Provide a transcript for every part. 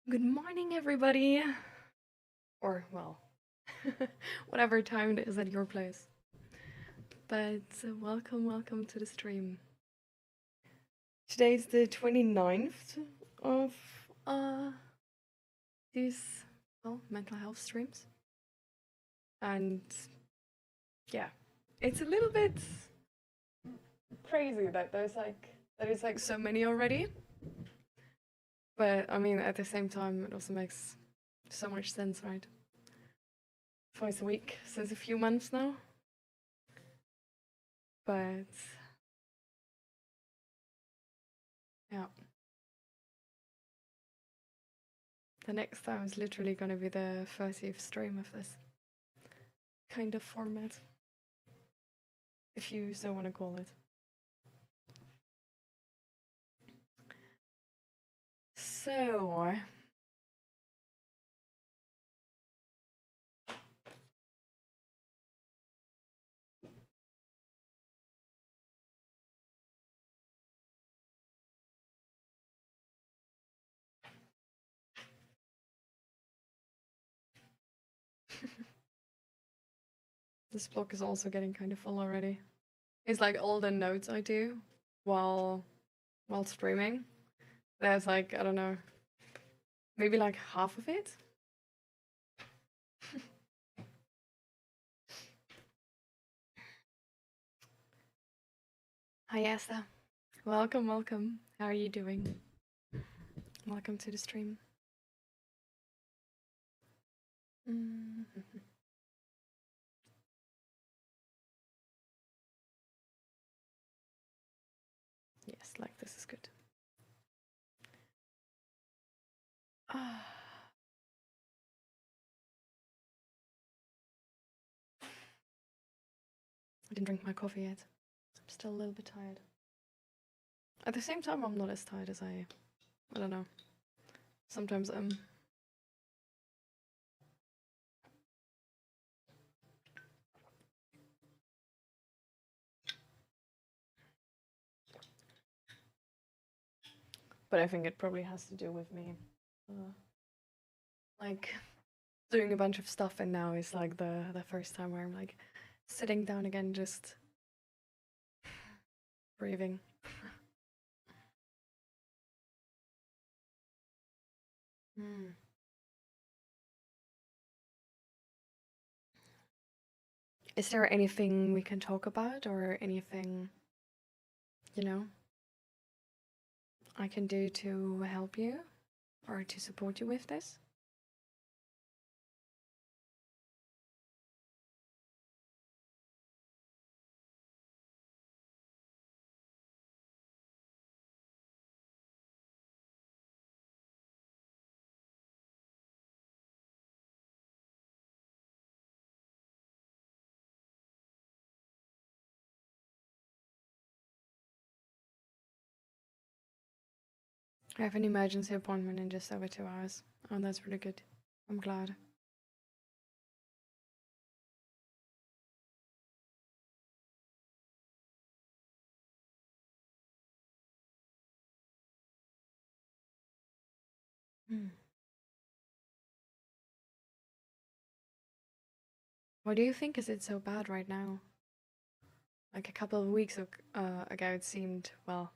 Good morning, everybody. Or, well, whatever time it is at your place. But welcome to the stream. Today's the 29th of these, mental health streams. And yeah, it's a little bit crazy that there's so many already. But I mean, at the same time, it also makes so much sense, right? Twice a week since a few months now. But yeah, the next time is literally going to be the 30th stream of this kind of format, if you so want to call it. So this block is also getting kind of full already. It's like all the notes I do while streaming. There's like, I don't know, maybe like half of it. Hi Asa. Welcome. How are you doing? Welcome to the stream. Yes, like this is good. I didn't drink my coffee yet. I'm still a little bit tired. At the same time, I'm not as tired as I don't know. Sometimes I'm. But I think it probably has to do with me, like, doing a bunch of stuff, and now is like the first time where I'm like sitting down again, just breathing. Is there anything we can talk about, or anything, I can do to help you or to support you with this? I have an emergency appointment in just over 2 hours. Oh, that's really good. I'm glad. What do you think? Is it so bad right now? Like a couple of weeks ago, it seemed, well,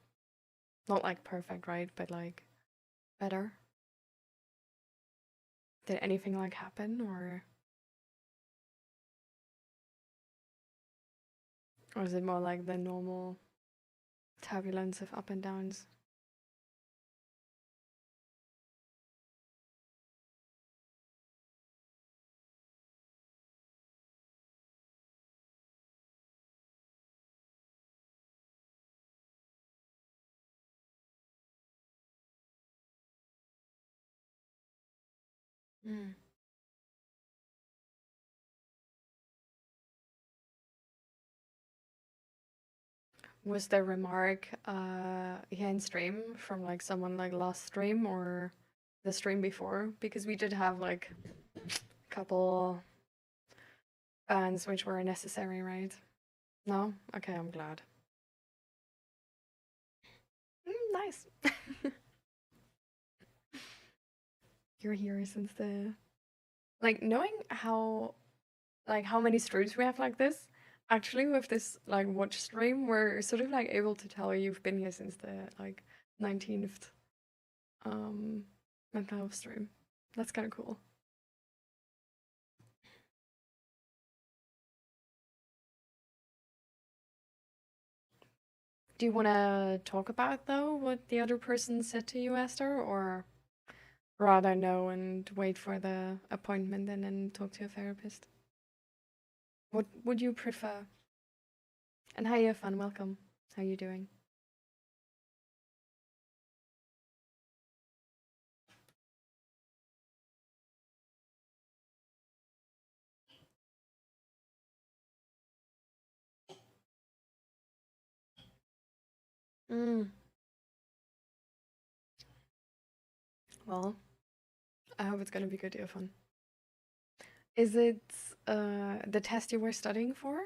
not like perfect, right? But like better. Did anything like happen, or is it more like the normal turbulence of up and downs? Was the remark here in stream from like someone like last stream or the stream before? Because we did have like a couple bans which were necessary, right? No? Okay, I'm glad. Nice. you're here since the like knowing how many streams we have like this. Actually, with this like watch stream, we're sort of like able to tell you've been here since the like 19th mental health stream. That's kind of cool. Do you want to talk about though what the other person said to you, Esther, or rather know and wait for the appointment and then talk to a therapist? What would you prefer? And hi, Irfan, welcome. How are you doing? Well, I hope it's gonna be good, Irfan. Is it the test you were studying for?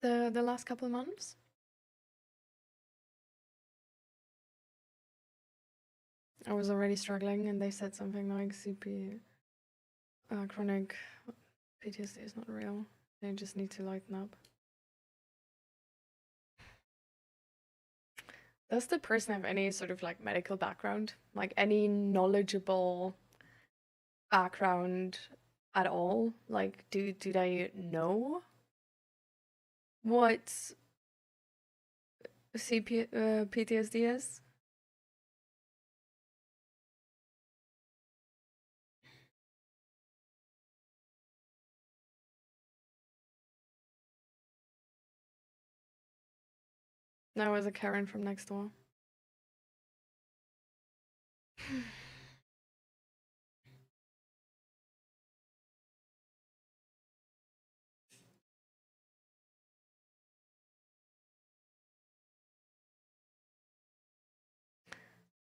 The last couple of months? I was already struggling, and they said something like chronic PTSD is not real. They just need to lighten up. Does the person have any sort of like medical background? Like any knowledgeable background at all? Like do they know what PTSD is? That was a Karen from next door.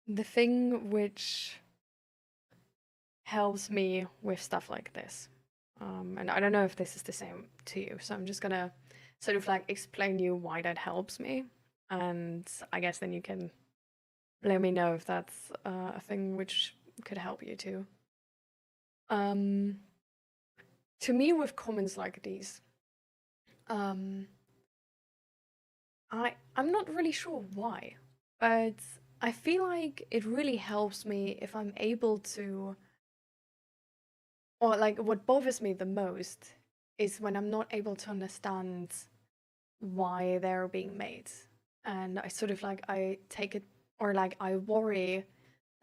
The thing which helps me with stuff like this, and I don't know if this is the same to you, so I'm just gonna sort of like explain you why that helps me, and I guess then you can let me know if that's a thing which could help you too. To me, with comments like these, I'm not really sure why, but I feel like it really helps me if I'm able to, or like what bothers me the most is when I'm not able to understand why they're being made. And I sort of like, I take it, or like I worry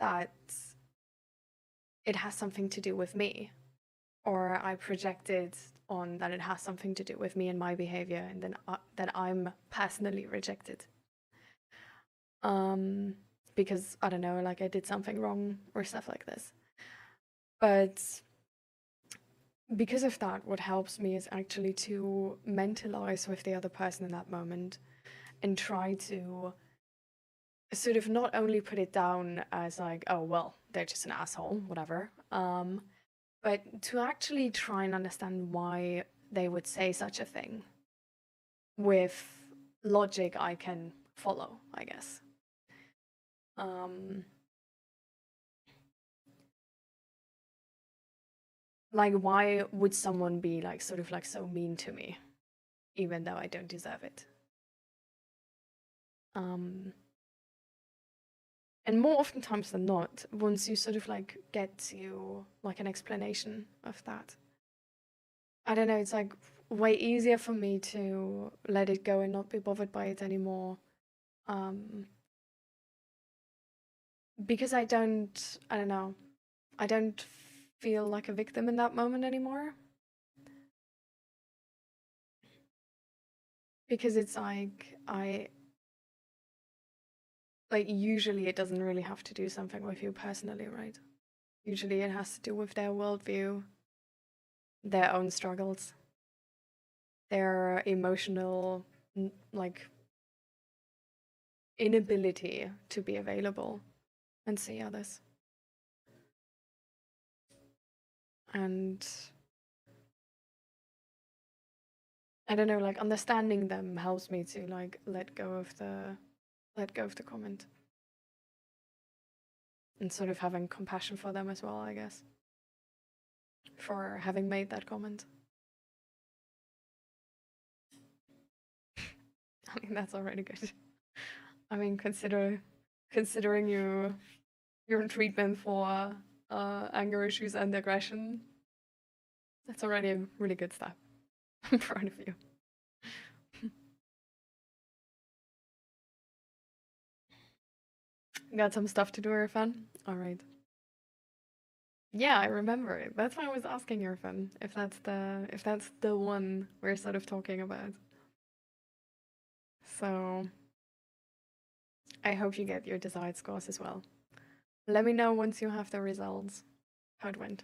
that it has something to do with me, or I project it on that it has something to do with me and my behavior, and then that I'm personally rejected. Because I don't know, like I did something wrong or stuff like this. But because of that, what helps me is actually to mentalize with the other person in that moment and try to sort of not only put it down as like, oh, well, they're just an asshole, whatever, but to actually try and understand why they would say such a thing with logic I can follow, I guess. Like, why would someone be like sort of like so mean to me, even though I don't deserve it? And more oftentimes than not, once you sort of like get to like an explanation of that, I don't know, it's like way easier for me to let it go and not be bothered by it anymore. Because I don't know, I don't feel like a victim in that moment anymore. Because it's like, usually it doesn't really have to do something with you personally, right? Usually it has to do with their worldview, their own struggles, their emotional, like, inability to be available and see others. And I don't know, like understanding them helps me to like let go of the comment. and sort of having compassion for them as well, I guess, for having made that comment. I mean, that's already good. I mean, considering your treatment for anger issues and aggression, that's already a really good step. I'm proud of you. Got some stuff to do, Irfan? Alright. Yeah, I remember it. That's why I was asking Irfan if that's the one we're sort of talking about. So I hope you get your desired scores as well. Let me know once you have the results how it went.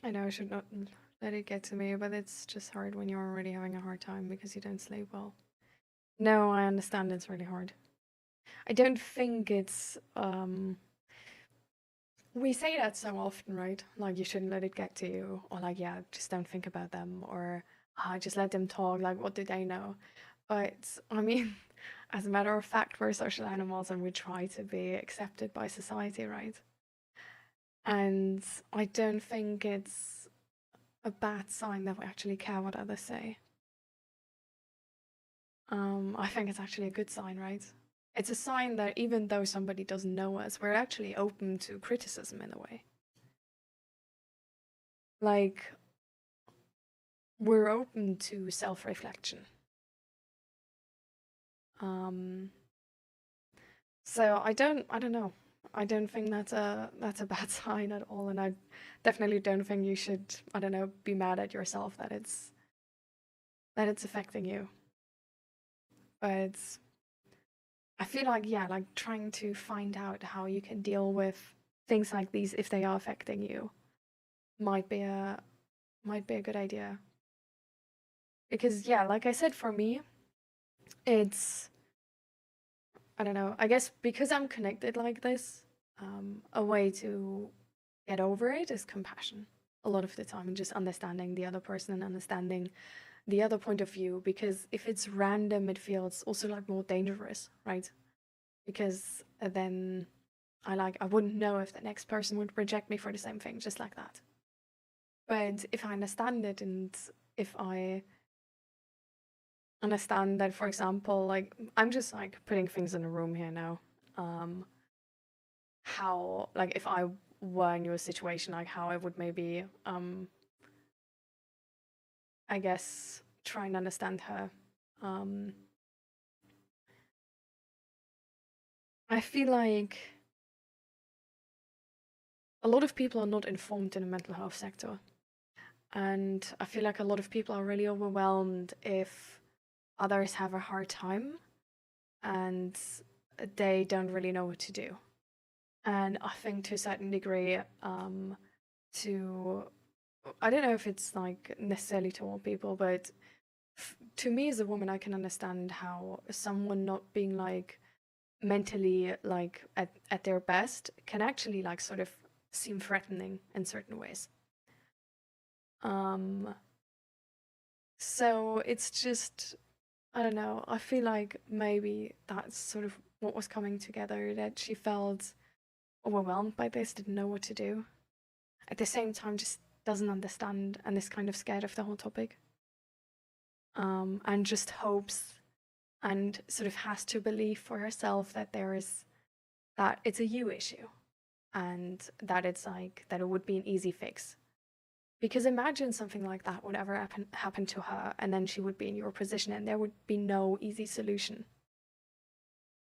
I know I should not let it get to me, but it's just hard when you're already having a hard time because you don't sleep well. No, I understand it's really hard. I don't think it's we say that so often, right? Like, you shouldn't let it get to you, or like, yeah, just don't think about them, or just let them talk, like, what do they know? But I mean, as a matter of fact, we're social animals and we try to be accepted by society, right? And I don't think it's a bad sign that we actually care what others say. I think it's actually a good sign, right? It's a sign that even though somebody doesn't know us, we're actually open to criticism in a way. Like, we're open to self-reflection. So I don't know. I don't think that's a bad sign at all, and I definitely don't think you should, I don't know, be mad at yourself that it's affecting you. But I feel like, yeah, like trying to find out how you can deal with things like these if they are affecting you might be a good idea. Because yeah, like I said, for me, it's, I don't know, I guess because I'm connected like this, a way to get over it is compassion a lot of the time, and just understanding the other person and understanding the other point of view. Because if it's random, it feels also like more dangerous, right? Because then I wouldn't know if the next person would reject me for the same thing, just like that. But if I understand it, and if I understand that, for example, like, I'm just like putting things in a room here now, how, like, if I were in your situation, like how I would maybe I guess try and understand her. I feel like a lot of people are not informed in the mental health sector, and I feel like a lot of people are really overwhelmed if others have a hard time and they don't really know what to do. And I think to a certain degree, to, I don't know if it's like necessarily to all people, but to me as a woman, I can understand how someone not being like mentally like at their best can actually like sort of seem threatening in certain ways. So it's just, I don't know, I feel like maybe that's sort of what was coming together, that she felt overwhelmed by this, didn't know what to do. At the same time, just doesn't understand and is kind of scared of the whole topic. And just hopes and sort of has to believe for herself that that it's a you issue, and that it's like, that it would be an easy fix. Because imagine something like that would ever happen to her, and then she would be in your position and there would be no easy solution.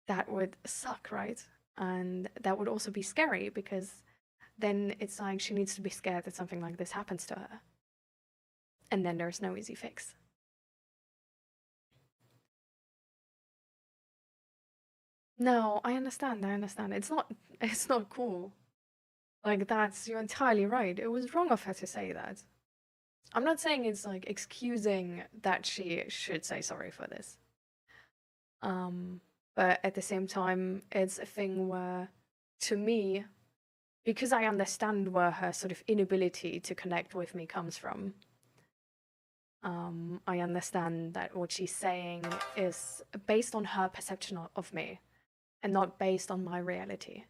That would suck, right? And that would also be scary, because then it's like she needs to be scared that something like this happens to her. And then there's no easy fix. No, I understand. It's not cool. Like, you're entirely right. It was wrong of her to say that. I'm not saying it's like excusing that she should say sorry for this. But at the same time, it's a thing where, to me, because I understand where her sort of inability to connect with me comes from, I understand that what she's saying is based on her perception of me and not based on my reality.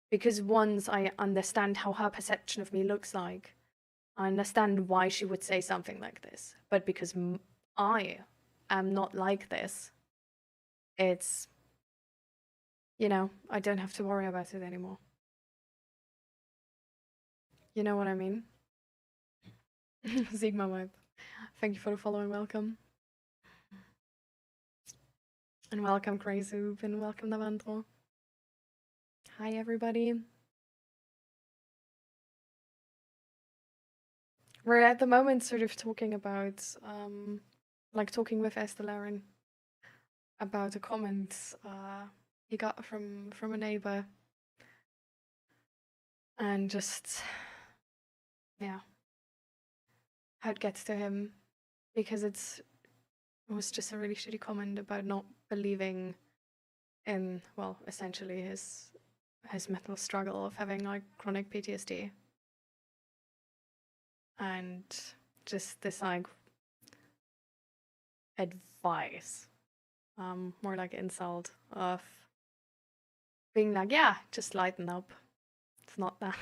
Because once I understand how her perception of me looks like, I understand why she would say something like this. But because I am not like this, it's, you know, I don't have to worry about it anymore. You know what I mean? Sigma vibe. Thank you for the following, welcome. And welcome Crazy and welcome Navantro. Hi everybody. We're at the moment sort of talking about, like talking with 𝔹𝕃ℂ𝔻 about a comment he got from a neighbor. And just, yeah, how it gets to him. Because it was just a really shitty comment about not believing in, well, essentially his mental struggle of having like chronic PTSD. And just this like advice, more like insult of being like, yeah, just lighten up. It's not that.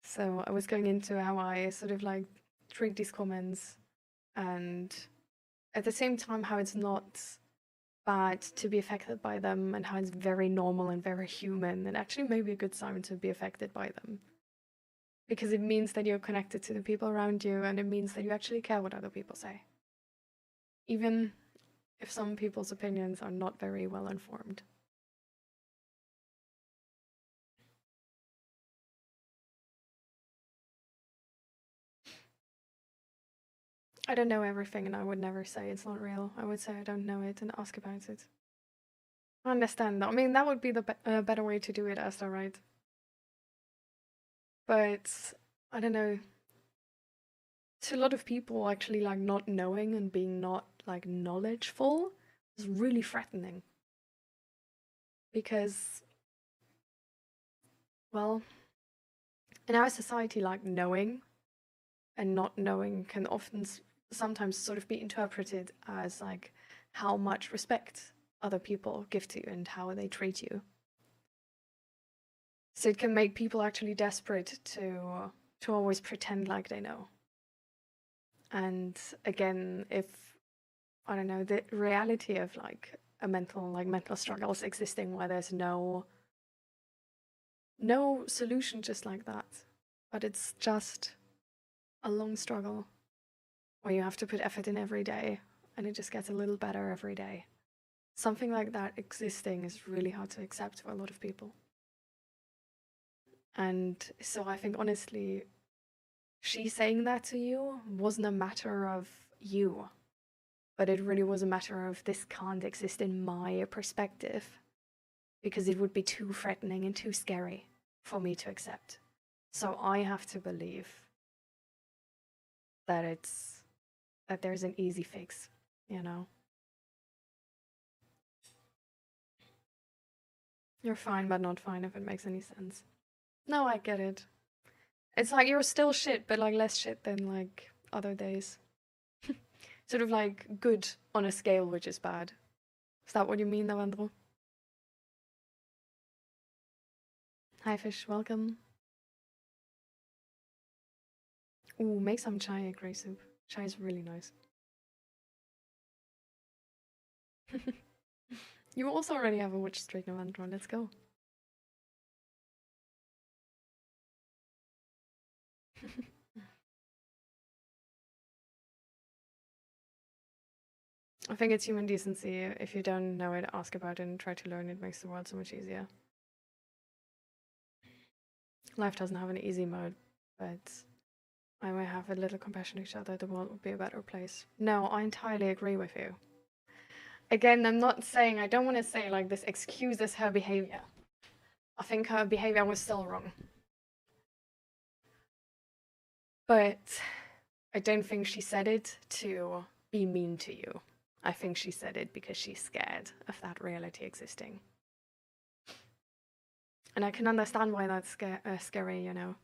So I was going into how I sort of like treat these comments, and at the same time how it's not bad to be affected by them, and how it's very normal and very human, and actually maybe a good sign to be affected by them. Because it means that you're connected to the people around you, and it means that you actually care what other people say. Even if some people's opinions are not very well informed. I don't know everything, and I would never say it's not real. I would say I don't know it and ask about it. I understand. I mean, that would be the better way to do it, Asta, right? But I don't know. To a lot of people, actually, like not knowing and being not like knowledgeful is really threatening. Because, well, in our society, like knowing and not knowing can often sometimes sort of be interpreted as like how much respect other people give to you and how they treat you. So it can make people actually desperate to always pretend like they know. And again, if I don't know, the reality of like a mental struggles existing where there's no solution just like that, but it's just a long struggle where you have to put effort in every day, and it just gets a little better every day. Something like that existing is really hard to accept for a lot of people. And so I think honestly, she saying that to you wasn't a matter of you, but it really was a matter of this can't exist in my perspective, because it would be too threatening and too scary for me to accept. So I have to believe that there's an easy fix, you know? You're fine, but not fine, if it makes any sense. No, I get it. It's like you're still shit, but like less shit than like other days. Sort of like good on a scale which is bad. Is that what you mean, Navandro? Hi Fish, welcome. Ooh, make some chai grey soup. Chai is really nice. You also already have a witch streak, Navandro. Let's go. I think it's human decency. If you don't know it, ask about it and try to learn. It makes the world so much easier. Life doesn't have an easy mode, but when we have a little compassion to each other, the world would be a better place. No, I entirely agree with you. Again, I'm not saying, I don't want to say like this excuses her behavior. I think her behavior was still wrong. But I don't think she said it to be mean to you. I think she said it because she's scared of that reality existing. And I can understand why that's scary, you know.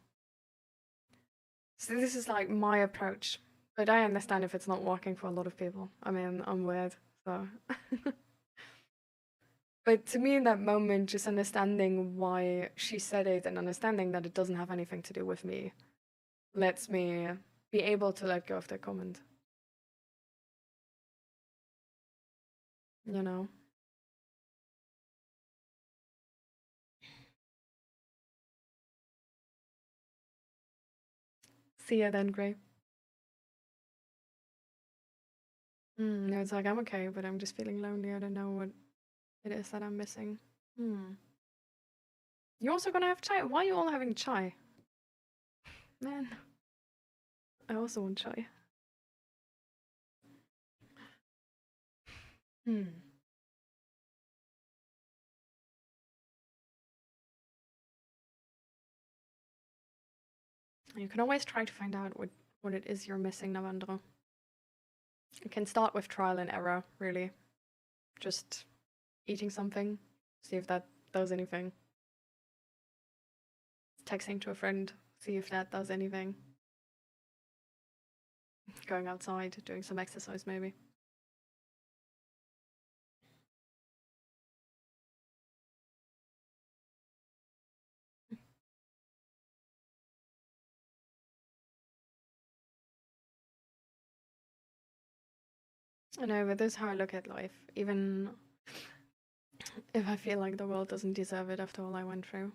So this is like my approach, but I understand if it's not working for a lot of people. I mean, I'm weird, so. But to me, in that moment, just understanding why she said it and understanding that it doesn't have anything to do with me lets me be able to let go of that comment. You know? See ya then, Gray. No, it's like, I'm okay, but I'm just feeling lonely. I don't know what it is that I'm missing. You're also gonna have chai? Why are you all having chai? Man, I also want chai. You can always try to find out what it is you're missing, Navandra. You can start with trial and error, really. Just eating something, see if that does anything. Texting to a friend, see if that does anything. Going outside, doing some exercise, maybe. I know, but this is how I look at life, even if I feel like the world doesn't deserve it after all I went through.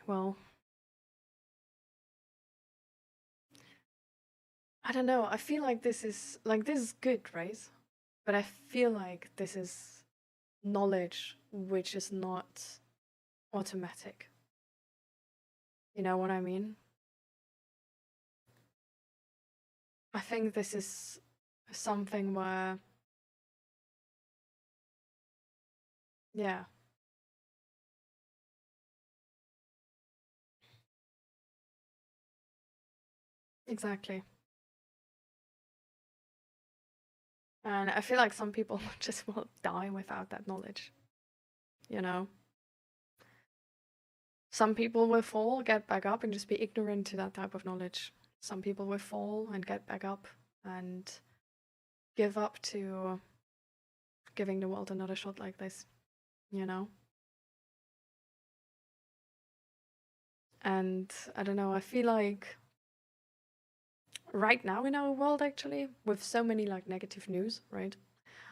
Well, I don't know. I feel like this is good, right? But I feel like this is knowledge which is not automatic. You know what I mean? I think this is something where, yeah. Exactly. And I feel like some people just will die without that knowledge, you know? Some people will fall, get back up, and just be ignorant to that type of knowledge. Some people will fall and get back up and give up to giving the world another shot like this, you know? And I don't know, I feel like right now in our world, actually, with so many like negative news, right?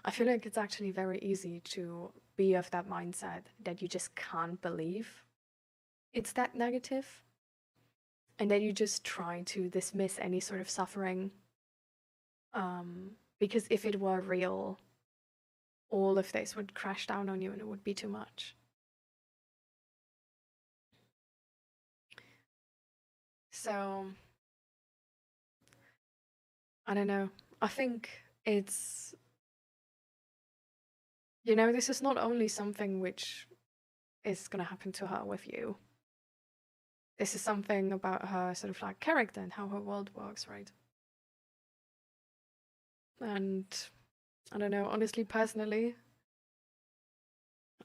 I feel like it's actually very easy to be of that mindset that you just can't believe it's that negative, and then you just try to dismiss any sort of suffering, because if it were real, all of this would crash down on you and it would be too much. So I don't know, I think it's, you know, this is not only something which is going to happen to her with you. This is something about her sort of like character and how her world works, right? And I don't know, honestly, personally,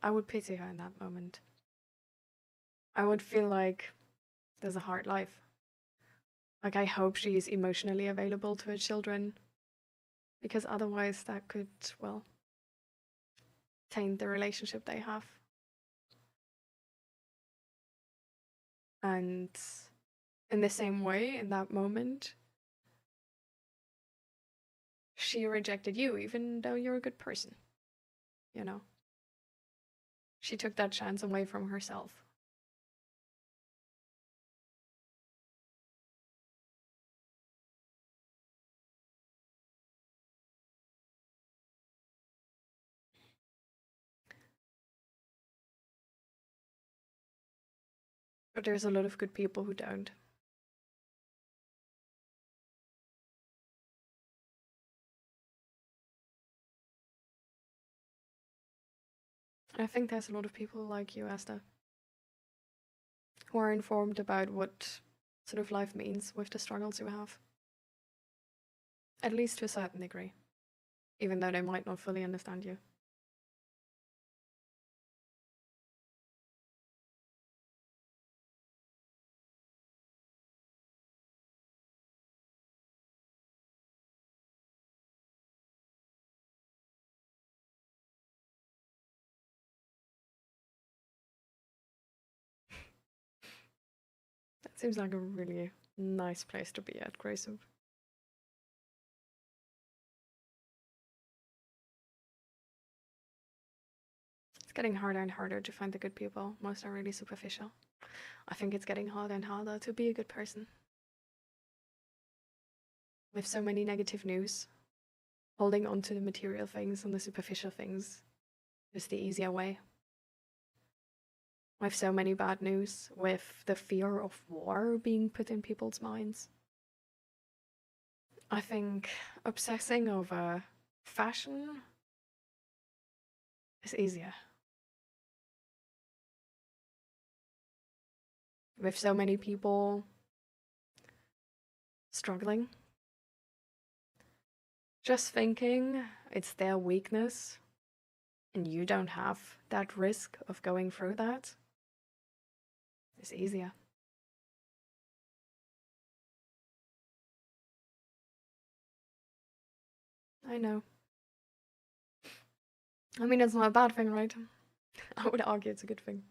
I would pity her in that moment. I would feel like there's a hard life. Like, I hope she is emotionally available to her children, because otherwise that could, well, taint the relationship they have. And in the same way, in that moment, she rejected you, even though you're a good person, you know? She took that chance away from herself. But there's a lot of good people who don't. I think there's a lot of people like you, Asta, who are informed about what sort of life means with the struggles you have. At least to a certain degree. even though they might not fully understand you. That seems like a really nice place to be at, Grayson. It's getting harder and harder to find the good people. Most are really superficial. I think it's getting harder and harder to be a good person. With so many negative news, holding on to the material things and the superficial things is the easier way. With so many bad news, with the fear of war being put in people's minds, I think obsessing over fashion is easier. With so many people struggling, just thinking it's their weakness and you don't have that risk of going through that is easier. I know. I mean, it's not a bad thing, right? I would argue it's a good thing.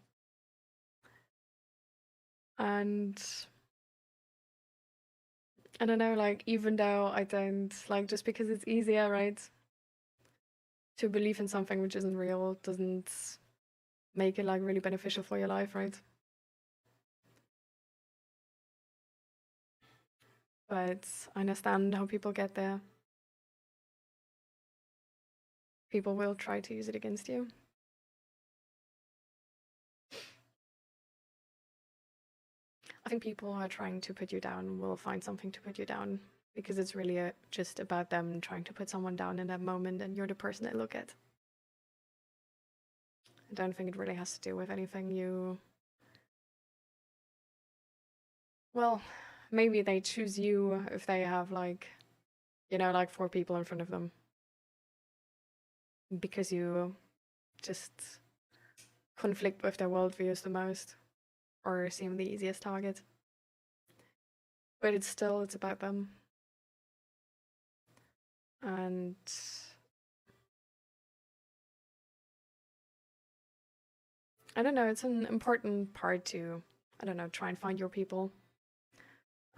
And I don't know, like, even though I don't, like, just because it's easier, right, to believe in something which isn't real doesn't make it, like, really beneficial for your life, right? But I understand how people get there. People will try to use it against you. I think people who are trying to put you down will find something to put you down, because it's really just about them trying to put someone down in that moment, and you're the person they look at. I don't think it really has to do with anything you... Well, maybe they choose you if they have, like, you know, like 4 people in front of them. Because you just conflict with their worldviews the most, or seem the easiest target. But it's about them. And I don't know, it's an important part to, I don't know, try and find your people.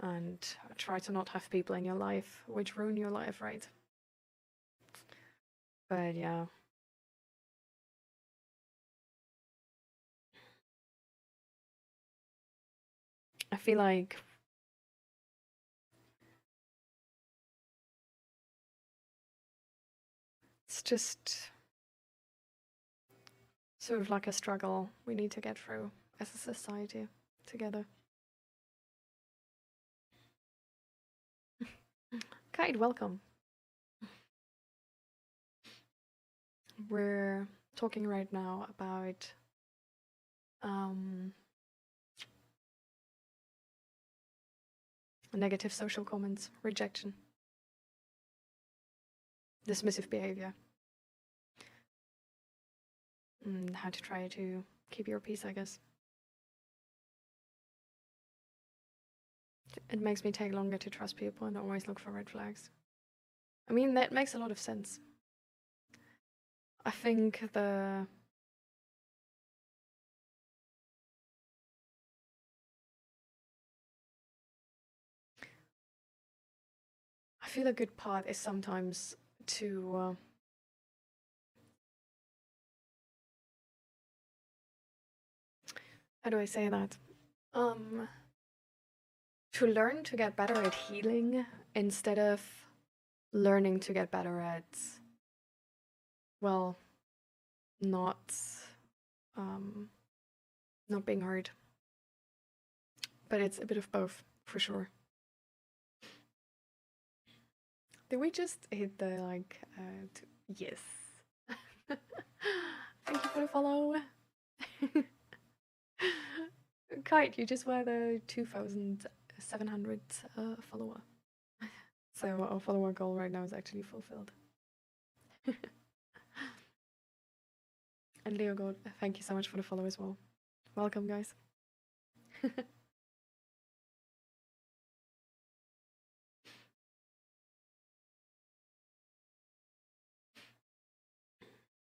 And try to not have people in your life which ruin your life, right? But yeah. I feel like it's just sort of like a struggle we need to get through as a society together. Kite, welcome. We're talking right now about negative social comments, rejection, dismissive behavior, and how to try to keep your peace, I guess. It makes me take longer to trust people and always look for red flags. I mean, that makes a lot of sense. I think I feel a good part is sometimes to how do I say that? To learn to get better at healing instead of learning to get better at, well, not being hurt. But it's a bit of both, for sure. Did we just hit the, like, yes. Thank you for the follow. Kite, you just were the 2,700 follower. So our follower goal right now is actually fulfilled. And Leo Gold, thank you so much for the follow as well. Welcome, guys.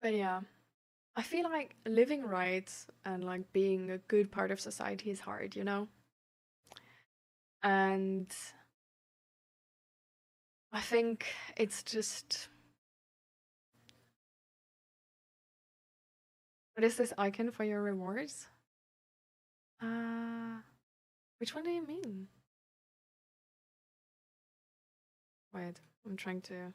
But yeah, I feel like living right and like being a good part of society is hard, you know? And I think it's just... What is this icon for your rewards? Which one do you mean? Wait, I'm trying to...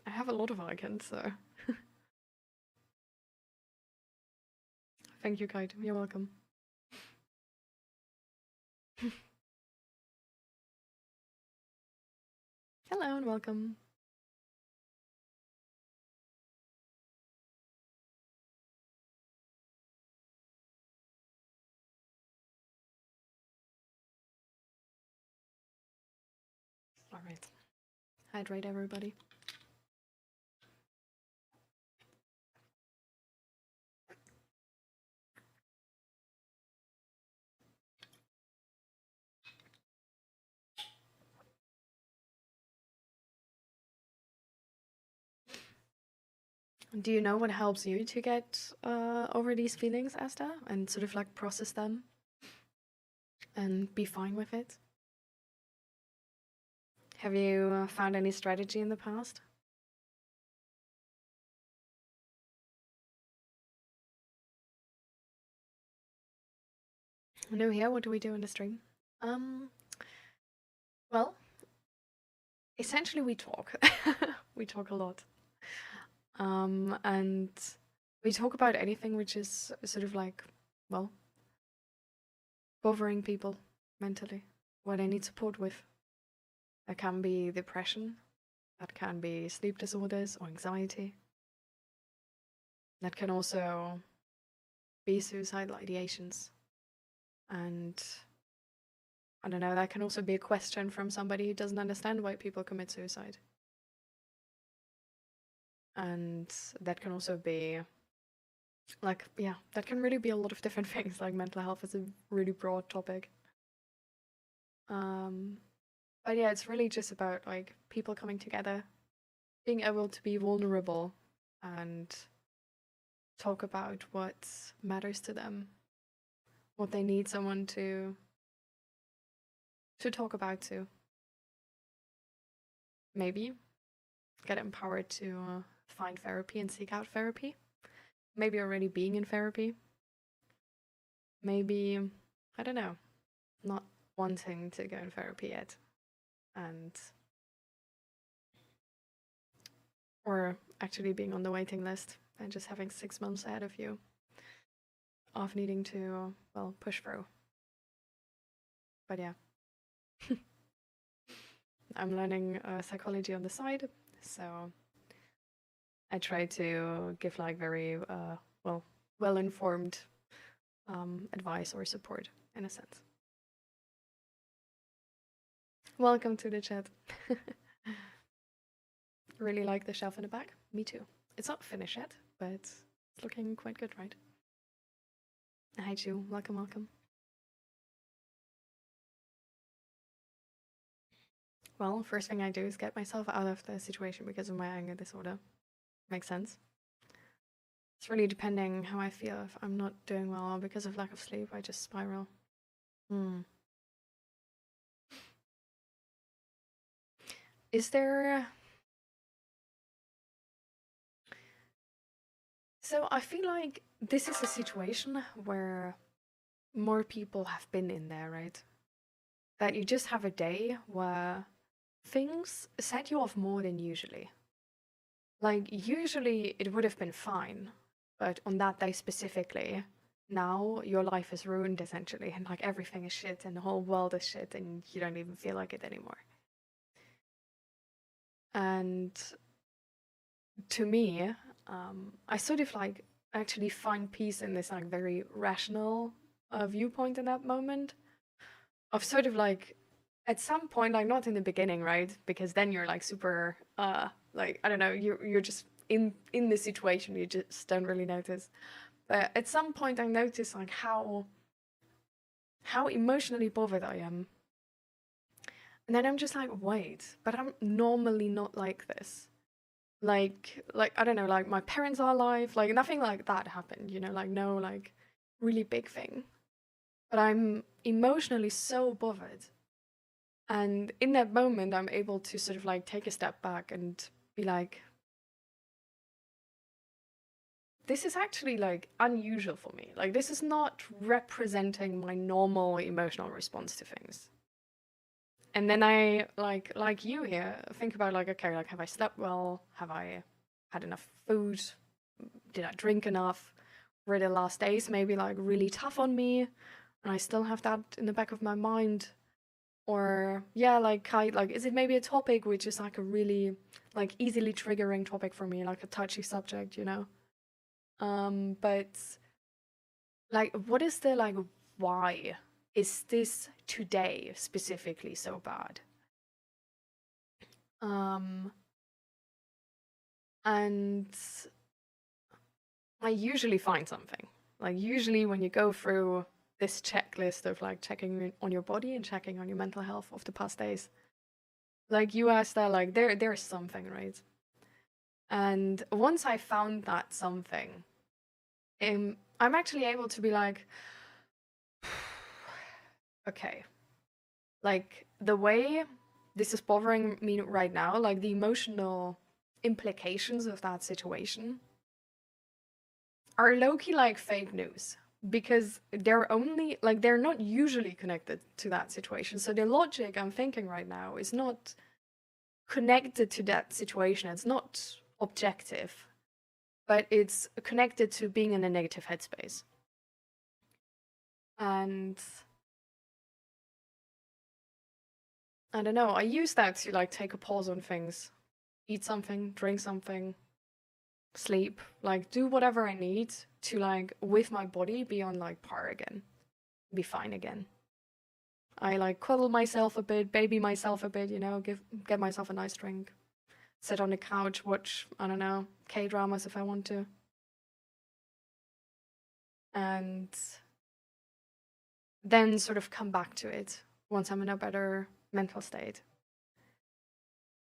I have a lot of icons, so... Thank you, Kite. You're welcome. Hello and welcome. Alright. Hydrate, everybody. Do you know what helps you to get over these feelings, Asta? And sort of like process them? And be fine with it? Have you found any strategy in the past? No, here, what do we do in the stream? Well, essentially we talk. We talk a lot. And we talk about anything which is sort of like, well, bothering people mentally, what they need support with. That can be depression, that can be sleep disorders or anxiety. That can also be suicidal ideations. And I don't know, that can also be a question from somebody who doesn't understand why people commit suicide. And that can also be like, yeah, that can really be a lot of different things. Like mental health is a really broad topic. But yeah, it's really just about like people coming together, being able to be vulnerable and talk about what matters to them, what they need someone to talk about to. Maybe get empowered to find therapy and seek out therapy. Maybe already being in therapy. Maybe, I don't know, not wanting to go in therapy yet. Or actually being on the waiting list and just having 6 months ahead of you of needing to, well, push through. But yeah. I'm learning psychology on the side, so I try to give like very well-informed advice or support in a sense. Welcome to the chat. Really like the shelf in the back. Me too. It's not finished yet, but it's looking quite good, right? Hi, Ju. Welcome, welcome. Well, first thing I do is get myself out of the situation because of my anger disorder. Makes sense. It's really depending how I feel. If I'm not doing well because of lack of sleep, I just spiral. Is there... So I feel like this is a situation where more people have been in there, right? That you just have a day where things set you off more than usually. Like, usually it would have been fine, but on that day specifically, now your life is ruined essentially, and like everything is shit and the whole world is shit and you don't even feel like it anymore. And to me, I sort of like actually find peace in this like very rational viewpoint in that moment of sort of like at some point, like not in the beginning, right? Because then you're like super like I don't know, you're just in the situation, you just don't really notice. But at some point I notice like how emotionally bothered I am. And then I'm just like, wait, but I'm normally not like this. Like I don't know, like my parents are alive, like nothing like that happened, you know, like no like really big thing. But I'm emotionally so bothered. And in that moment, I'm able to sort of like take a step back and be like, this is actually like unusual for me. Like, this is not representing my normal emotional response to things. And then I, like you here, think about like, okay, like, have I slept well? Have I had enough food? Did I drink enough? Were the last days maybe like really tough on me? And I still have that in the back of my mind. Or yeah, like is it maybe a topic which is like a really like easily triggering topic for me, like a touchy subject, you know? But like what is the like why is this today specifically so bad? And I usually find something. Like usually when you go through this checklist of like checking on your body and checking on your mental health of the past days, like you asked that, like there's something, right? And once I found that something, I'm actually able to be like, okay, like the way this is bothering me right now, like the emotional implications of that situation are low-key like fake news, because they're only like they're not usually connected to that situation. So the logic I'm thinking right now is not connected to that situation. It's not objective, but it's connected to being in a negative headspace. And I don't know, I use that to like take a pause on things, eat something, drink something, sleep, like do whatever I need to like with my body be on like par again, be fine again. I like cuddle myself a bit, baby myself a bit, you know, get myself a nice drink, sit on the couch, watch, I don't know, K-dramas if I want to. And then sort of come back to it once I'm in a better mental state.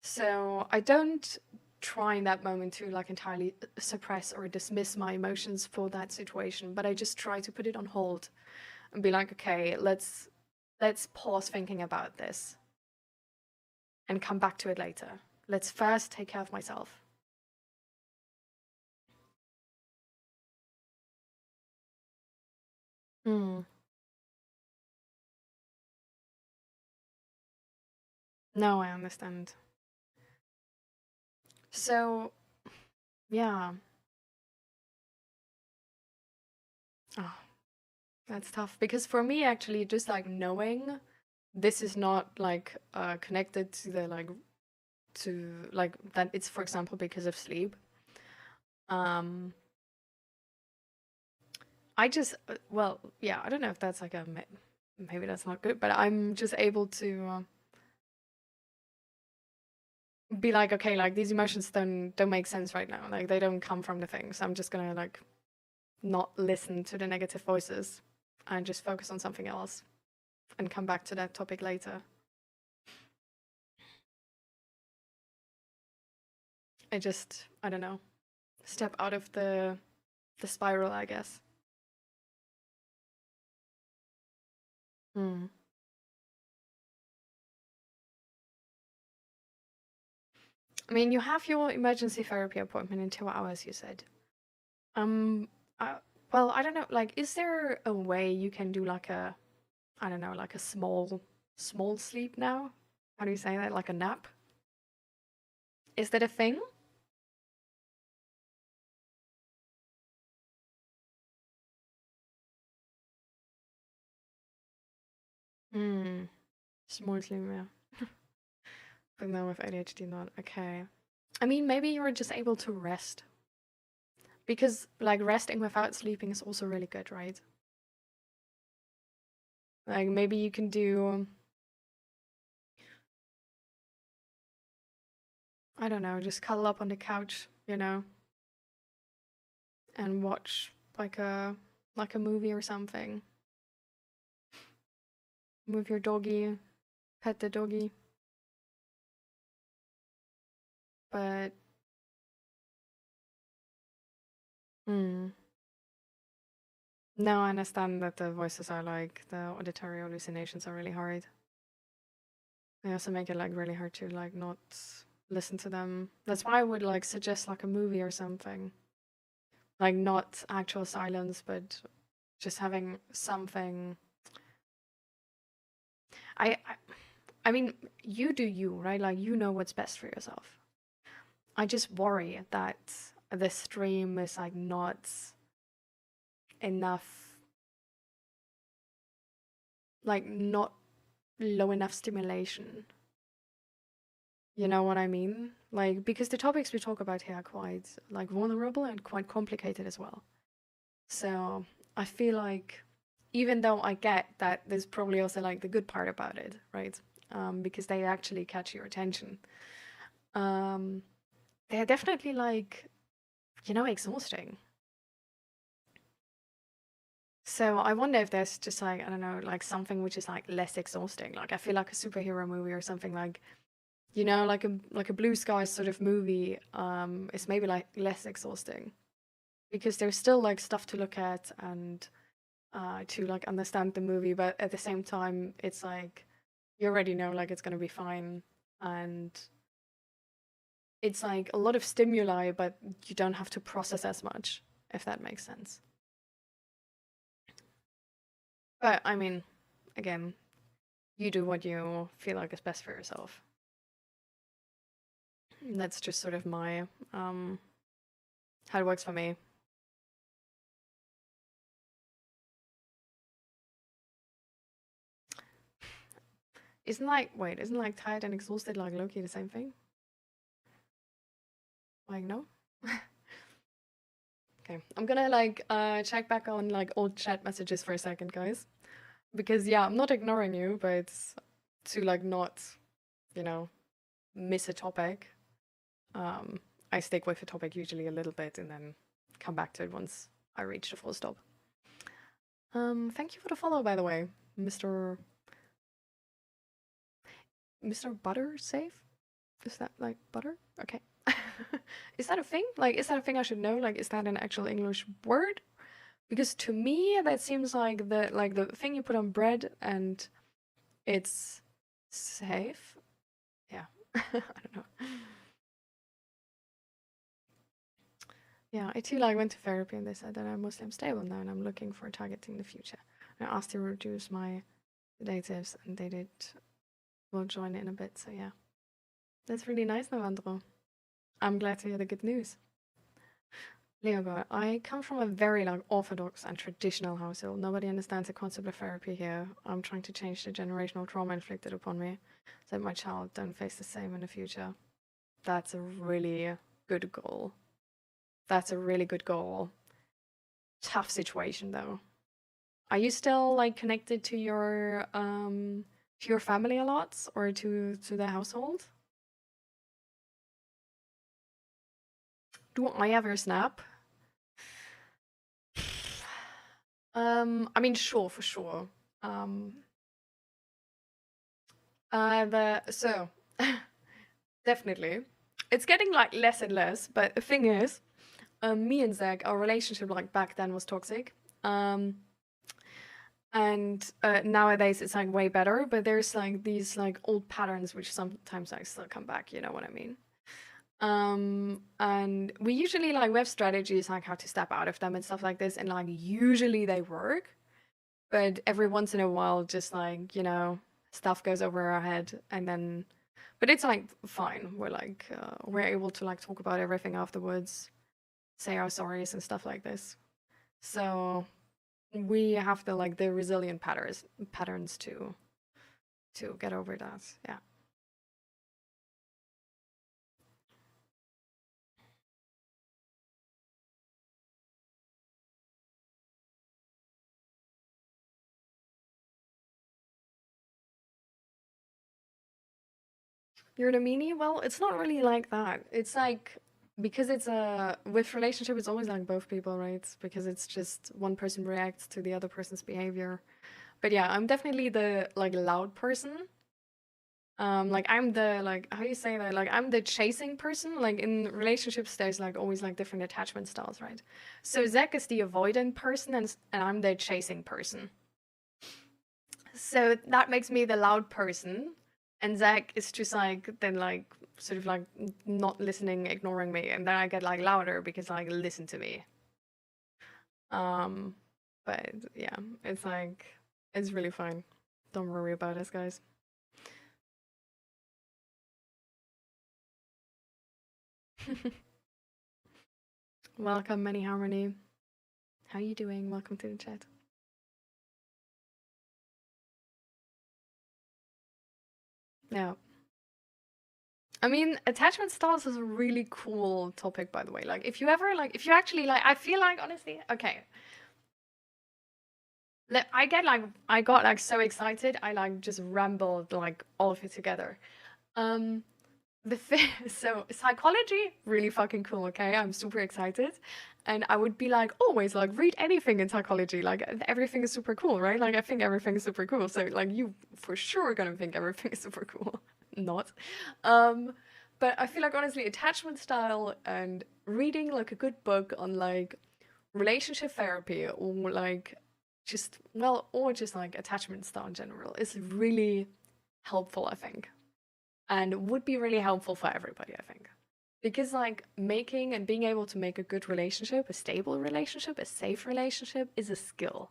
So I don't try in that moment to like entirely suppress or dismiss my emotions for that situation, but I just try to put it on hold and be like, okay, let's pause thinking about this and come back to it later. Let's first take care of myself. Hmm. No, I understand. So, yeah. Oh, that's tough because for me, actually, just like knowing this is not like connected to the like to like that it's for example because of sleep. Um, I just well, yeah, I don't know if that's like a maybe that's not good, but I'm just able to be like, okay, like these emotions don't make sense right now. Like they don't come from the thing. So I'm just gonna like not listen to the negative voices and just focus on something else and come back to that topic later. I don't know, step out of the spiral, I guess. Hmm. I mean, you have your emergency therapy appointment in 2 hours, you said. Um, uh, well, I don't know. Like, is there a way you can do like a, I don't know, like a small sleep now? How do you say that? Like a nap? Is that a thing? Hmm. Small sleep, yeah. But now with ADHD, not okay. I mean, maybe you were just able to rest. Because like resting without sleeping is also really good, right? Like maybe you can do, I don't know, just cuddle up on the couch, you know, and watch like a movie or something. Move your doggy, pet the doggy. But no, I understand that the voices are like the auditory hallucinations are really hard. They also make it like really hard to like not listen to them. That's why I would like suggest like a movie or something. Like not actual silence, but just having something. I mean, you do you, right? Like you know what's best for yourself. I just worry that the stream is like not enough, like not low enough stimulation. You know what I mean? Like, because the topics we talk about here are quite like vulnerable and quite complicated as well. So I feel like even though I get that there's probably also like the good part about it, right? Because they actually catch your attention. They're definitely like, you know, exhausting. So I wonder if there's just like, I don't know, like something which is like less exhausting. Like I feel like a superhero movie or something like, you know, like a blue sky sort of movie is maybe like less exhausting. Because there's still like stuff to look at and to like understand the movie, but at the same time it's like you already know like it's gonna be fine, and it's like a lot of stimuli, but you don't have to process as much, if that makes sense. But I mean, again, you do what you feel like is best for yourself. That's just sort of my how it works for me. Isn't like tired and exhausted like Loki the same thing? Like no? Okay, I'm gonna like check back on like old chat messages for a second, guys. Because yeah, I'm not ignoring you, but to like not, you know, miss a topic, I stick with a topic usually a little bit and then come back to it once I reach the full stop. Thank you for the follow, by the way, Mr. Butter Safe? Is that like butter? Okay. Is that a thing? Like, is that a thing I should know? Like, is that an actual English word? Because to me, that seems like the thing you put on bread and it's safe. Yeah, I don't know. Yeah, I too like went to therapy and they said that I'm mostly stable now and I'm looking for targeting the future. I asked to reduce my sedatives and they did. Will join in a bit. So yeah, that's really nice, Navandro. I'm glad to hear the good news. Leo, I come from a very like orthodox and traditional household. Nobody understands the concept of therapy here. I'm trying to change the generational trauma inflicted upon me so that my child don't face the same in the future. That's a really good goal. That's a really good goal. Tough situation though. Are you still like connected to your family a lot or to the household? Do I ever snap? I mean, sure, for sure. So definitely, it's getting like less and less. But the thing is, me and Zach, our relationship like back then was toxic. And nowadays it's like way better. But there's like these like old patterns which sometimes like still come back. You know what I mean? And we usually like we have strategies like how to step out of them and stuff like this, and like usually they work. But every once in a while, just like, you know, stuff goes over our head and then, but it's like fine. We're like, we're able to like talk about everything afterwards, say our sorries and stuff like this. So we have the like the resilient patterns to get over that. Yeah. You're the meanie? Well, it's not really like that. It's like, because it's a, with relationship, it's always like both people, right? Because it's just one person reacts to the other person's behavior. But yeah, I'm definitely the like loud person. Like I'm the, like, how do you say that? Like I'm the chasing person. Like in relationships, there's like always like different attachment styles, right? So Zach is the avoidant person, and I'm the chasing person. So that makes me the loud person, and Zach is just like then like sort of like not listening, ignoring me, and then I get like louder because like listen to me. Um, but yeah, it's like it's really fine. Don't worry about us, guys. Welcome, Many Harmony. How you doing? Welcome to the chat. Yeah. I mean, attachment styles is a really cool topic, by the way. Like, if you ever, like, if you actually, like, I feel like, honestly, okay. I got, like, so excited, I, like, just rambled, like, all of it together. The thing, so psychology, really fucking cool, okay? I'm super excited. And I would be like, always, like, read anything in psychology. Like, everything is super cool, right? Like, I think everything is super cool. So, like, you for sure gonna think everything is super cool. Not. But I feel like, honestly, attachment style and reading, like, a good book on, like, relationship therapy or, like, just, well, or just, like, attachment style in general is really helpful, I think, and would be really helpful for everybody, I think. Because like making and being able to make a good relationship, a stable relationship, a safe relationship is a skill.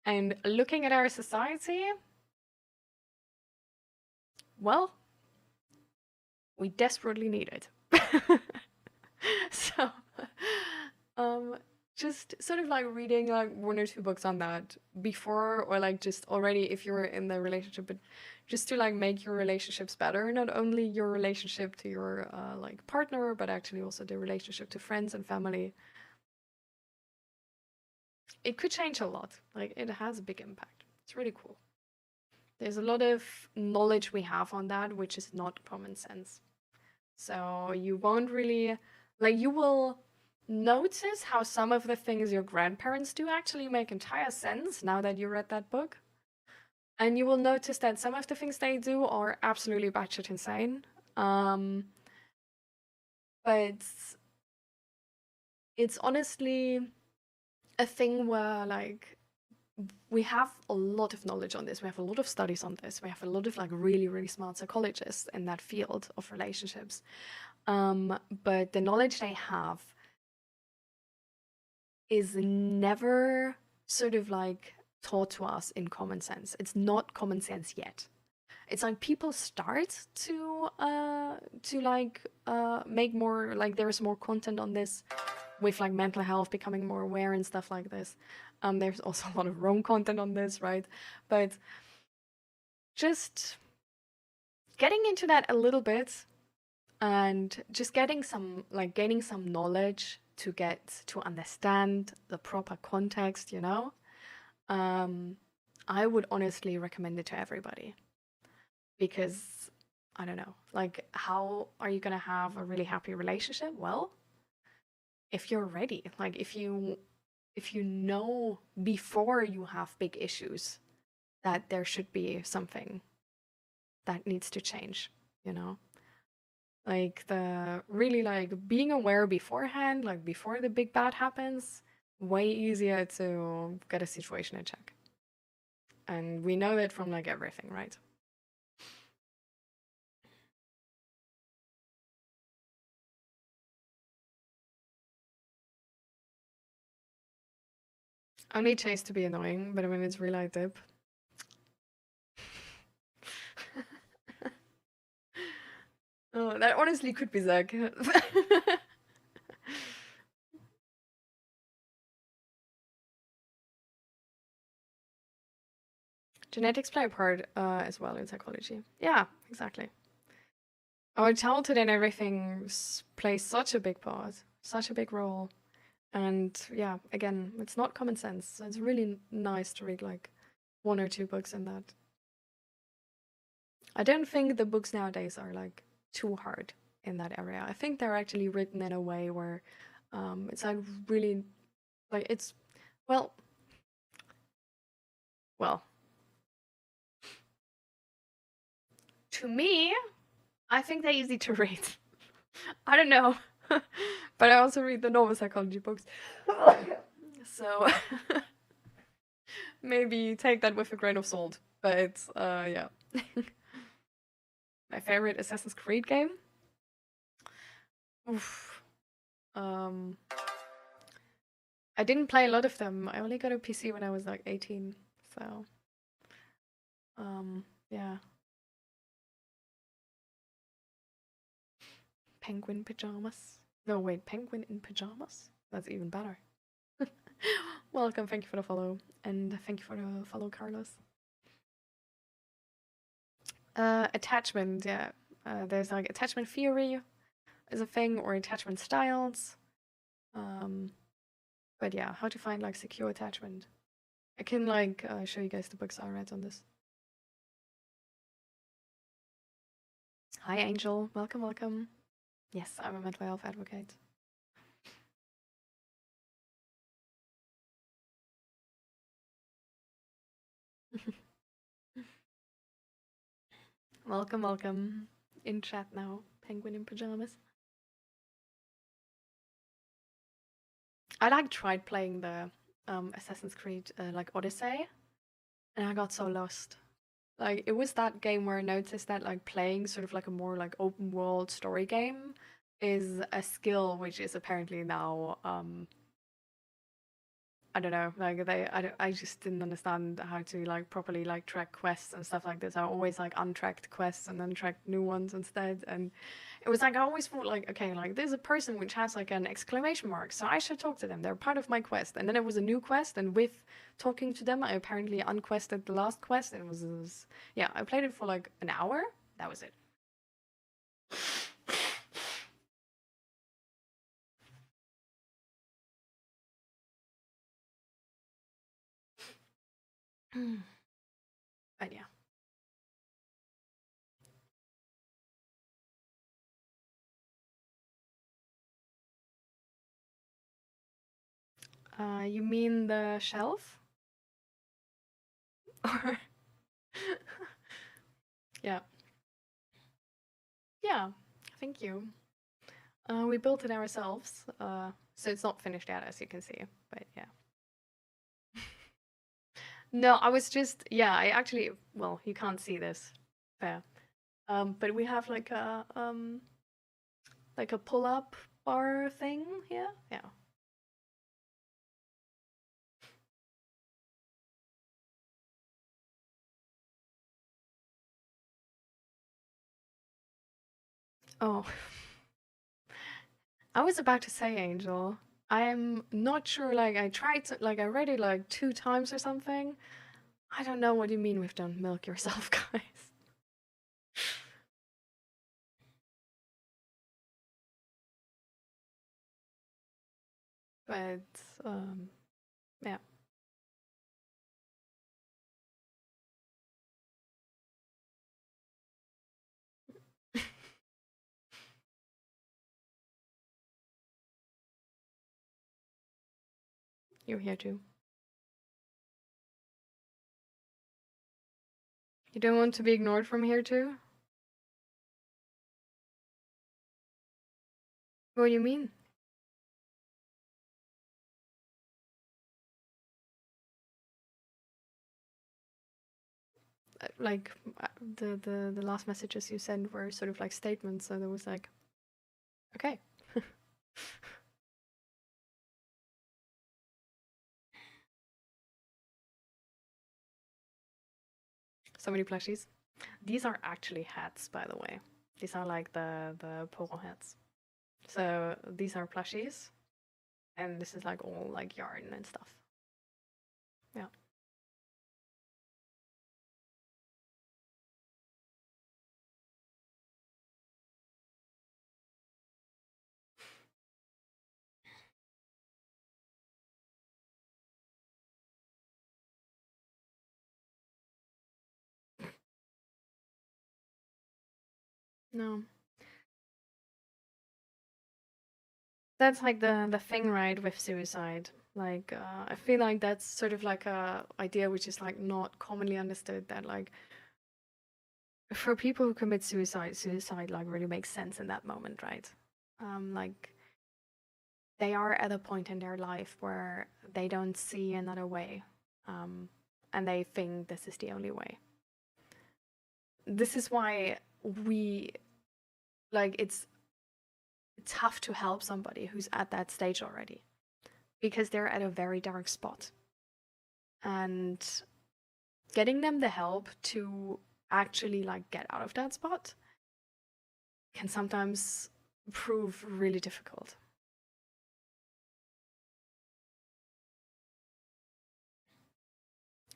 And looking at our society, well, we desperately need it. So, just sort of like reading like one or two books on that before, or like just already if you're in the relationship, but just to like make your relationships better, not only your relationship to your like partner, but actually also the relationship to friends and family. It could change a lot. Like it has a big impact. It's really cool. There's a lot of knowledge we have on that, which is not common sense. So you won't really, like, you will notice how some of the things your grandparents do actually make entire sense now that you read that book. And you will notice that some of the things they do are absolutely batshit insane. But it's honestly a thing where, like, we have a lot of knowledge on this. We have a lot of studies on this. We have a lot of, like, really, really smart psychologists in that field of relationships. But the knowledge they have is never sort of like taught to us in common sense. It's not common sense yet. It's like people start to make more, like there's more content on this with like mental health becoming more aware and stuff like this. There's also a lot of wrong content on this, right? But just getting into that a little bit and just getting some, like gaining some knowledge to get to understand the proper context, you know, I would honestly recommend it to everybody. Because I don't know, like, how are you gonna have a really happy relationship? Well, if you're ready, like if you know before you have big issues that there should be something that needs to change, you know, like the really like being aware beforehand, like before the big bad happens, way easier to get a situation in check. And we know that from like everything, right? Only chase to be annoying, but when it's real life dip. Oh, that honestly could be Zach. Genetics play a part as well in psychology. Yeah, exactly. Our childhood and everything plays such a big part, such a big role. And yeah, again, it's not common sense. So it's really nice to read like one or two books in that. I don't think the books nowadays are like too hard in that area. I think they're actually written in a way where it's like really like it's well well to me, I think they're easy to read. I don't know. But I also read the normal psychology books. So maybe take that with a grain of salt. But yeah. My favorite Assassin's Creed game? Oof. I didn't play a lot of them. I only got a PC when I was like 18. So yeah. Penguin pajamas. No, wait, penguin in pajamas? That's even better. Welcome, thank you for the follow. And thank you for the follow, Carlos. Attachment, yeah. There's like attachment theory is a thing, or attachment styles. But yeah, how to find like secure attachment. I can like show you guys the books I read on this. Hi Angel, welcome, welcome. Yes, I'm a mental health advocate. Welcome, welcome. In chat now, penguin in pajamas. I like tried playing the Assassin's Creed like Odyssey, and I got so lost. Like it was that game where I noticed that like playing sort of like a more like open world story game is a skill which is apparently now I don't know, like I just didn't understand how to like properly like track quests and stuff like this. I always like untracked quests and then tracked new ones instead, and it was like I always thought like, okay, like there's a person which has like an exclamation mark, so I should talk to them. They're part of my quest. And then it was a new quest, and with talking to them, I apparently unquested the last quest. And it was yeah, I played it for like an hour. That was it. But yeah. You mean the shelf? Or yeah. Yeah, thank you. We built it ourselves, so it's not finished yet, as you can see, but yeah. No, I was just, yeah, I actually, well, you can't see this, fair. But we have like a pull-up bar thing here, yeah. Oh, I was about to say, Angel. I am not sure, like, I tried to, like, I read it like 2 times or something. I don't know what you mean with don't milk yourself, guys. But, yeah. You're here too. You don't want to be ignored from here too? What do you mean? Like the last messages you sent were sort of like statements, so there was like, okay. So many plushies. These are actually hats, by the way. These are like the polo hats. So these are plushies, and this is like all like yarn and stuff. Yeah. No. That's like the thing, right, with suicide. Like, I feel like that's sort of like a idea which is like not commonly understood, that like for people who commit suicide like really makes sense in that moment, right? Like they are at a point in their life where they don't see another way, and they think this is the only way. This is why we like it's tough to help somebody who's at that stage already, because they're at a very dark spot, and getting them the help to actually like get out of that spot can sometimes prove really difficult.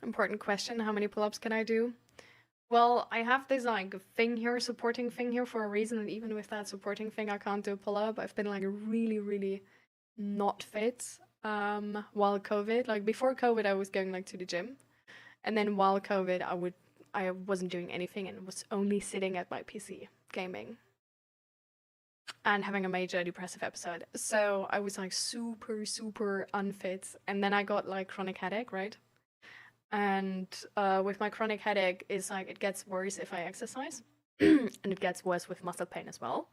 Important question, how many pull-ups can I do? Well, I have this like thing here, supporting thing here for a reason, and even with that supporting thing I can't do a pull-up. I've been like really not fit while COVID. Like before COVID I was going like to the gym, and then while COVID I wasn't doing anything and was only sitting at my PC gaming and having a major depressive episode. So I was like super unfit, and then I got like chronic headache, right? And with my chronic headache, it's like it gets worse if I exercise, and it gets worse with muscle pain as well.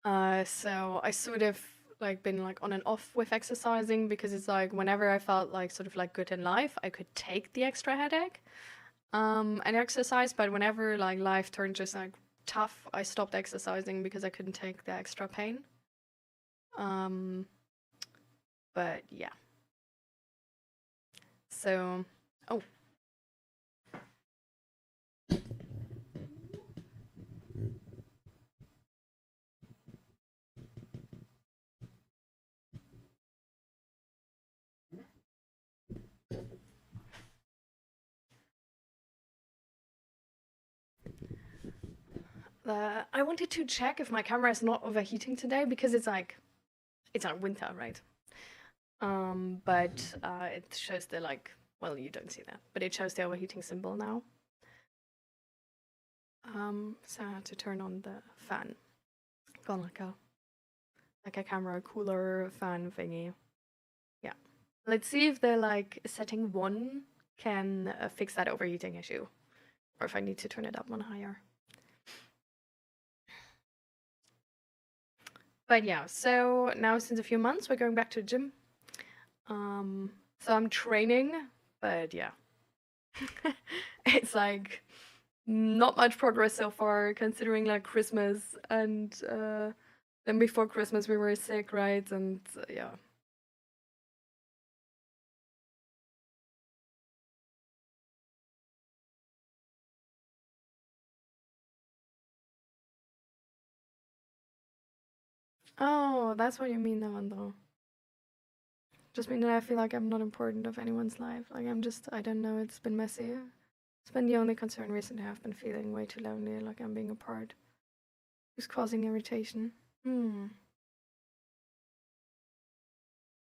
So I sort of like been like on and off with exercising, because it's like whenever I felt like sort of like good in life, I could take the extra headache and exercise, but whenever like life turned just like tough, I stopped exercising because I couldn't take the extra pain. But yeah. So, oh. I wanted to check if my camera is not overheating today, because it's like winter, right? But it shows the like, well, you don't see that, but it shows the overheating symbol now. So I had to turn on the fan. Got like a camera cooler fan thingy. Yeah. Let's see if the like setting 1 can fix that overheating issue, or if I need to turn it up one higher. But yeah, so now since a few months we're going back to the gym. So I'm training, but yeah. It's like not much progress so far, considering like Christmas, and then before Christmas we were sick, right? And yeah. Oh, that's what you mean, though. Just mean that I feel like I'm not important of anyone's life. Like I don't know, it's been messy. It's been the only concern recently. I've been feeling way too lonely, like I'm being apart. Who's causing irritation?